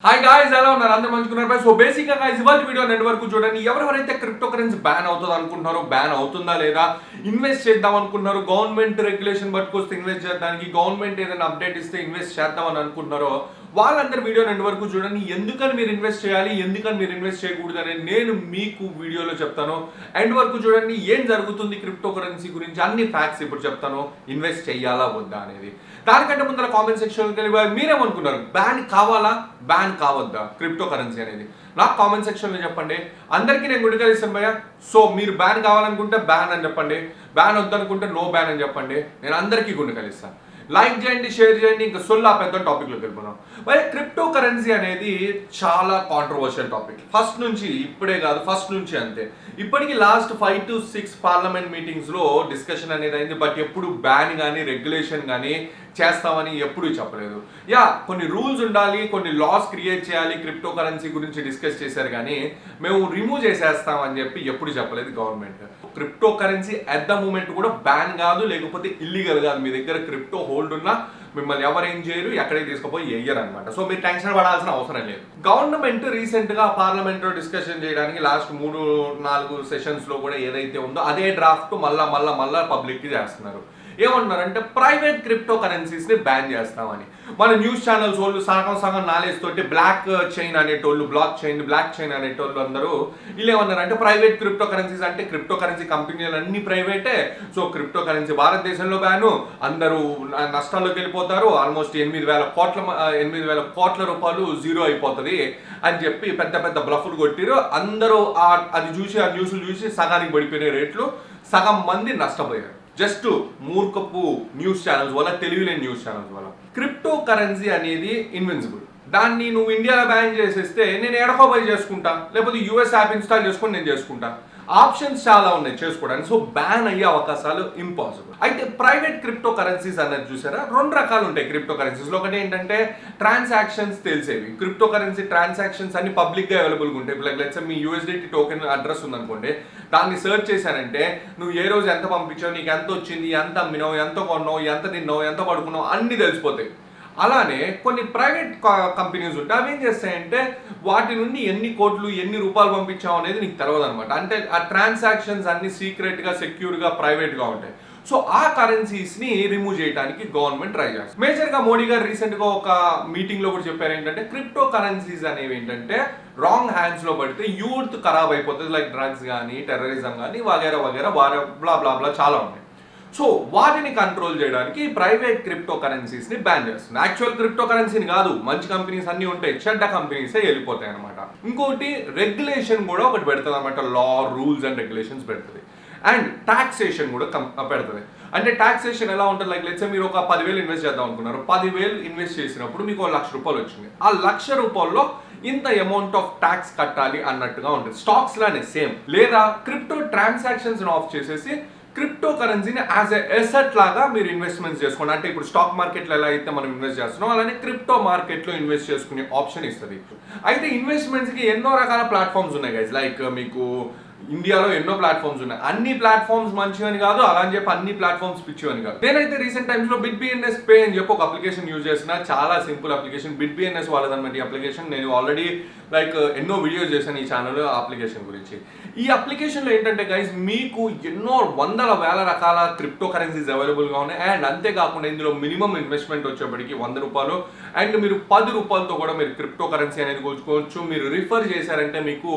Hi guys, ఎలా ఉన్నారు? అందరూ మంచుకున్నారు. సో బేసిక్గా గాయ్స్, ఇవాళ వీడియో నెట్ వరకు చూడండి. ఎవరెవరైతే క్రిప్టో కరెన్సీ బ్యాన్ అవుతుంది అనుకుంటున్నారో, బ్యాన్ అవుతుందా లేదా, ఇన్వెస్ట్ చేద్దాం అనుకుంటున్నారో, గవర్నమెంట్ రెగ్యులేషన్ పట్టుకొస్తే ఇన్వెస్ట్ చేద్దానికి, గవర్నమెంట్ ఏదైనా అప్డేట్ ఇస్తే ఇన్వెస్ట్ చేద్దాం అని అనుకుంటున్నారో వాళ్ళందరూ వీడియో నెట్ వరకు చూడండి. ఎందుకని మీరు ఇన్వెస్ట్ చేయాలి, ఎందుకని మీరు ఇన్వెస్ట్ చేయకూడదు అనేది నేను మీకు వీడియోలో చెప్తాను. ఎండ్ వరకు చూడండి, ఏం జరుగుతుంది క్రిప్టో కరెన్సీ గురించి అన్ని ఫ్యాక్ట్స్ ఇప్పుడు చెప్తాను. ఇన్వెస్ట్ చేయాలా వద్దా అనేది. దానికంటే ముందర కామెంట్ సెక్షన్కి వెళ్ళి మీరేమనుకున్నారు, బ్యాన్ కావాలా బ్యాన్ కావద్దా క్రిప్టో కరెన్సీ అనేది నాకు కామెంట్ సెక్షన్లో చెప్పండి. అందరికీ నేను గుడికలిస్తాను భయ్య. సో మీరు బ్యాన్ కావాలనుకుంటే బ్యాన్ అని చెప్పండి, బ్యాన్ వద్దనుకుంటే నో బ్యాన్ అని చెప్పండి. నేను అందరికీ గుడికలిస్తాను. లైక్ చేయండి, షేర్ చేయండి. ఇంకా సొల్లా పెద్ద టాపిక్లోకి వెళ్ళిపోదాం. మరి క్రిప్టో కరెన్సీ అనేది చాలా కాంట్రవర్షియల్ టాపిక్. ఫస్ట్ నుంచి, ఇప్పుడే కాదు ఫస్ట్ నుంచి అంతే. ఇప్పటికి లాస్ట్ 5 to 6 పార్లమెంట్ మీటింగ్స్లో డిస్కషన్ అనేది అయింది. బట్ ఎప్పుడు బ్యాన్ కానీ రెగ్యులేషన్ కానీ చేస్తామని ఎప్పుడూ చెప్పలేదు. యా, కొన్ని రూల్స్ ఉండాలి, కొన్ని లాస్ క్రియేట్ చేయాలి, క్రిప్టో కరెన్సీ గురించి డిస్కస్ చేశారు. కానీ మేము రిమూవ్ చేసేస్తామని చెప్పి ఎప్పుడు చెప్పలేదు government. Crypto currency at the moment కూడా బ్యాన్ కాదు, లేకపోతే ఇల్లీగల్ కాదు. మీ దగ్గర క్రిప్టో హోల్డ్ ఉన్నా మిమ్మల్ని ఎవరేం చేయరు, ఎక్కడికి తీసుకుపోయి వేయరు అనమాట. సో మీరు టెన్షన్ పడాల్సిన అవసరం లేదు. గవర్నమెంట్ రీసెంట్ గా పార్లమెంట్ లో డిస్కషన్ చేయడానికి లాస్ట్ 3-4 సెషన్స్ లో కూడా ఏదైతే ఉందో అదే డ్రాఫ్ట్ మళ్ళా పబ్లిక్ కి చేస్తున్నారు. ఏమంటున్నారంటే ప్రైవేట్ క్రిప్టో కరెన్సీస్ ని బ్యాన్ చేస్తామని. మన న్యూస్ ఛానల్స్ వాళ్ళు సగం నాలెడ్జ్ తోటి బ్లాక్ చైన్ అనేటోళ్ళు, బ్లాక్ చైన్ అనేటోళ్ళు అందరూ వీళ్ళు ఏమన్నారంటే ప్రైవేట్ క్రిప్టో కరెన్సీస్ అంటే క్రిప్టో కరెన్సీ కంపెనీలు అన్ని ప్రైవేటే. సో క్రిప్టో కరెన్సీ భారతదేశంలో బ్యాను, అందరూ నష్టాల్లోకి వెళ్ళిపోతారు. ఆల్మోస్ట్ 8,000 కోట్ల రూపాయలు జీరో అయిపోతుంది అని చెప్పి పెద్ద పెద్ద బ్లఫ్లు కొట్టిరు. అందరూ అది చూసి ఆ న్యూస్లు చూసి సగానికి పడిపోయిన రేట్లు, సగం మంది నష్టపోయారు. జస్ట్ మూర్ఖపు న్యూస్ ఛానల్స్ వల్ల, తెలివిలేని న్యూస్ ఛానల్స్ వల్ల. క్రిప్టో కరెన్సీ అనేది ఇన్విన్సిబుల్. దాన్ని నువ్వు ఇండియాలో బ్యాన్ చేసేస్తే నేను ఎడకో బై చేసుకుంటా, లేకపోతే యూఎస్ యాప్ ఇన్స్టాల్ చేసుకొని నేను చేసుకుంటా. ఆప్షన్స్ చాలా ఉన్నాయి చేసుకోవడానికి. సో బ్యాన్ అయ్యే అవకాశాలు ఇంపాసిబుల్. అయితే ప్రైవేట్ క్రిప్టో కరెన్సీస్ అనేది చూసారా, 2 రకాలు ఉంటాయి క్రిప్టో కరెన్సీస్ లో. ఒకటి ఏంటంటే ట్రాన్సాక్షన్స్ తెలిసేవి. క్రిప్టో కరెన్సీ ట్రాన్సాక్షన్స్ అన్ని పబ్లిక్ గా అవైలబుల్గా ఉంటాయి. Like let's me USDT token address ఉందనుకోండి, దాన్ని సెర్చ్ చేశానంటే నువ్వు ఏ రోజు ఎంత పంపించావు, నీకు ఎంత వచ్చింది, ఎంత అమ్మినావు, ఎంత కొన్నావు, ఎంత తిన్నావు, ఎంత పడుకున్నావు అన్ని తెలిసిపోతాయి. అలానే కొన్ని ప్రైవేట్ కంపెనీస్ ఉంటాయి. అవి ఏం చేస్తాయంటే వాటి నుండి ఎన్ని కోట్లు, ఎన్ని రూపాయలు పంపించావు అనేది నీకు తెలియదు అనమాట. అంటే ఆ ట్రాన్సాక్షన్స్ అన్ని సీక్రెట్గా, సెక్యూర్గా, ప్రైవేట్గా ఉంటాయి. సో ఆ కరెన్సీస్ని రిమూవ్ చేయడానికి గవర్నమెంట్ ట్రై చేస్తుంది. మేజర్గా మోడీ గారు రీసెంట్గా ఒక మీటింగ్లో కూడా చెప్పారు ఏంటంటే క్రిప్టో కరెన్సీస్ అనేవి ఏంటంటే రాంగ్ హ్యాండ్స్లో పడితే యూత్ ఖరాబ్ అయిపోతుంది. లైక్ డ్రగ్స్ కానీ, టెర్రరిజం కానీ, వగేరా బ్లా బ్లా బ్లా చాలా ఉన్నాయి. సో వాటిని కంట్రోల్ చేయడానికి ప్రైవేట్ క్రిప్టో కరెన్సీస్ని బ్యాన్ చేస్తుంది. యాక్చువల్ క్రిప్టో కరెన్సీని కాదు, మంచి కంపెనీస్ అన్ని ఉంటాయి, చెడ్డ కంపెనీసే వెళ్ళిపోతాయి అనమాట. ఇంకోటి రెగ్యులేషన్ కూడా ఒకటి పెడుతుంది అనమాట. లా, రూల్స్ అండ్ రెగ్యులేషన్స్ పెడుతుంది. అండ్ టాక్సేషన్ కూడా పెడుతుంది. అంటే టాక్సేషన్ ఎలా ఉంటుంది, లైక్ లెట్స్ మీరు ఒక 10,000 ఇన్వెస్ట్ చేద్దాం అనుకున్నారు. 10,000 ఇన్వెస్ట్ చేసినప్పుడు మీకు 1,00,000 రూపాయలు వచ్చింది. ఆ 1,00,000 రూపాయల్లో ఇంత అమౌంట్ ఆఫ్ ట్యాక్స్ కట్టాలి అన్నట్టుగా ఉంటుంది. స్టాక్స్ లానే సేమ్. లేదా క్రిప్టో ట్రాన్సాక్షన్స్ ఆఫ్ చేసేసి క్రిప్టో కరెన్సీని యాజ్ ఎ ఎసెట్ లాగా మీరు ఇన్వెస్ట్మెంట్స్ చేసుకోండి. అంటే ఇప్పుడు స్టాక్ మార్కెట్లో ఎలా అయితే మనం ఇన్వెస్ట్ చేస్తున్నాం, అలానే క్రిప్టో మార్కెట్లో ఇన్వెస్ట్ చేసుకునే ఆప్షన్ ఇస్తుంది. అయితే ఇన్వెస్ట్మెంట్స్కి ఎన్నో రకాల ప్లాట్ఫామ్స్ ఉన్నాయి గైస్. లైక్ మీకు ఇండియాలో ఎన్నో ప్లాట్ఫామ్స్ ఉన్నాయి. అన్ని ప్లాట్ఫామ్స్ మంచివని కాదు, అలా అని చెప్పి అన్ని ప్లాట్ఫామ్స్ పిచ్చివని కాదు. నేనైతే రీసెంట్ టైమ్స్ లో బిట్బిఎన్ఎస్ పే అని చెప్పి ఒక అప్లికేషన్ యూజ్ చేసిన. చాలా సింపుల్ అప్లికేషన్. బిట్బిఎన్ఎస్ వాళ్ళదన్నమాట ఈ అప్లికేషన్. నేను ఆల్రెడీ ఎన్నో వీడియోస్ చేశాను ఈ ఛానల్ అప్లికేషన్ గురించి. ఈ అప్లికేషన్లో ఏంటంటే గైస్, మీకు ఎన్నో వందల వేల రకాల క్రిప్టో కరెన్సీస్ అవైలబుల్గా ఉన్నాయి. అండ్ అంతేకాకుండా ఇందులో మినిమం ఇన్వెస్ట్మెంట్ వచ్చేప్పటికి 100 రూపాయలు. అండ్ మీరు 10 రూపాయలతో కూడా మీరు క్రిప్టో కరెన్సీ అనేది కొనుక్కోవచ్చు. మీరు రిఫర్ చేశారంటే మీకు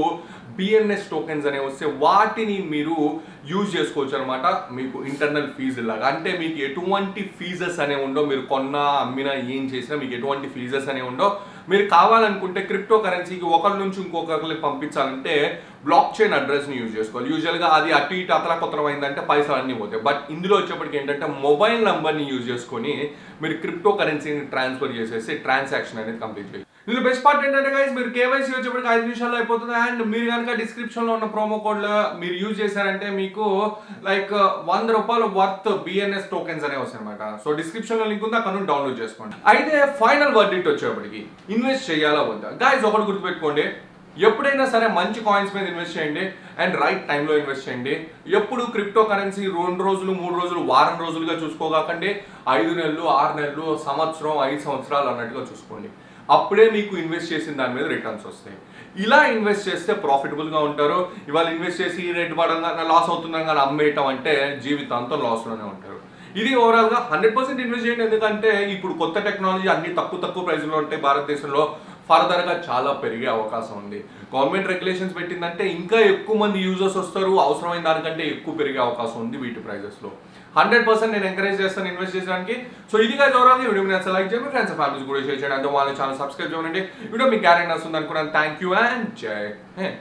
బిఎన్ఎస్ టోకెన్స్ అనేవి వస్తే వాటిని మీరు యూజ్ చేసుకోవచ్చు అనమాట. మీకు ఇంటర్నల్ ఫీజు లాగా. అంటే మీకు ఎటువంటి ఫీజెస్ అనేవి ఉండవు. మీరు కొన్నా, అమ్మినా, ఏం చేసినా మీకు ఎటువంటి ఫీజెస్ అనేవి ఉండవు. మీరు కావాలనుకుంటే క్రిప్టో కరెన్సీకి ఒకరి నుంచి ఇంకొకరికి పంపించాలంటే బ్లాక్ చైన్ అడ్రస్ని యూజ్ చేసుకోవాలి. యూజువల్గా అది అటు ఇటు అతలకొత్తరం అయిందంటే పైసలు అన్నీ పోతాయి. బట్ ఇందులో వచ్చేప్పటికి ఏంటంటే మొబైల్ నెంబర్ని యూజ్ చేసుకొని మీరు క్రిప్టో కరెన్సీని ట్రాన్స్ఫర్ చేసేసి ట్రాన్సాక్షన్ అనేది కంప్లీట్ చేయాలి. ఇందులో బెస్ట్ పార్ట్ ఏంటంటే గైస్, మీరు కేవైసీ వచ్చేప్పటికి 5 నిమిషాల్లో అయిపోతుంది. అండ్ మీరు కనుక డిస్క్రిప్షన్లో ఉన్న ప్రోమో కోడ్లో మీరు యూజ్ చేశారంటే మీకు లైక్ 100 రూపాయలు వర్త్ బిఎన్ఎస్ టోకెన్స్ అనేవి వస్తాయి అనమాట. సో డిస్క్రిప్షన్లో లింక్ ఉంది, అక్కడ నుండి డౌన్లోడ్ చేసుకోండి. అయితే ఫైనల్ వర్డిక్ట్ వచ్చేప్పటికి ఇన్వెస్ట్ చేయాలా వద్దా గైస్, ఒకటి గుర్తుపెట్టుకోండి. ఎప్పుడైనా సరే మంచి కాయిన్స్ మీద ఇన్వెస్ట్ చేయండి అండ్ రైట్ టైంలో ఇన్వెస్ట్ చేయండి. ఎప్పుడు క్రిప్టో కరెన్సీ 2 రోజులు, 3 రోజులు, వారం రోజులుగా చూసుకోకండి. 5 నెలలు, 6 నెలలు, సంవత్సరం, 5 సంవత్సరాలు అన్నట్టుగా చూసుకోండి. అప్పుడే మీకు ఇన్వెస్ట్ చేసిన దాని మీద రిటర్న్స్ వస్తాయి. ఇలా ఇన్వెస్ట్ చేస్తే ప్రాఫిటబుల్గా ఉంటారు. ఇవాళ ఇన్వెస్ట్ చేసి రేట్ పడంగా లాస్ అవుతుందని కానీ అమ్మేయటం అంటే జీవితాంతం లాస్లోనే ఉంటారు. ఇది ఓవరాల్గా 100% ఇన్వెస్ట్ చేయండి. ఎందుకంటే ఇప్పుడు కొత్త టెక్నాలజీ అన్ని తక్కువ ప్రైస్లో ఉంటాయి. భారతదేశంలో ఫర్దర్గా చాలా పెరిగే అవకాశం ఉంది. గవర్నమెంట్ రెగ్యులేషన్స్ పెట్టిందంటే ఇంకా ఎక్కువ మంది యూజర్స్ వస్తారు. అవసరమైన దానికంటే ఎక్కువ పెరిగే అవకాశం ఉంది వీటి ప్రైజెస్లో. 100% నేను ఎంకరేజ్ చేస్తాను ఇన్వెస్ట్ చేయడానికి. సో ఇది గైస్ ఓవరాల్గా వీడియో మీరు లైక్ చేయండి, ఫ్రెండ్స్ ఫ్యామిలీస్ కూడా షేర్ చేయండి. అంటే వాళ్ళ ఛానల్ సబ్స్క్రైబ్ చేయండి. వీడియో మీకు గ్యారెంటీ వస్తుంది అనుకున్నాను. థ్యాంక్ యూ అండ్ జై హింద్.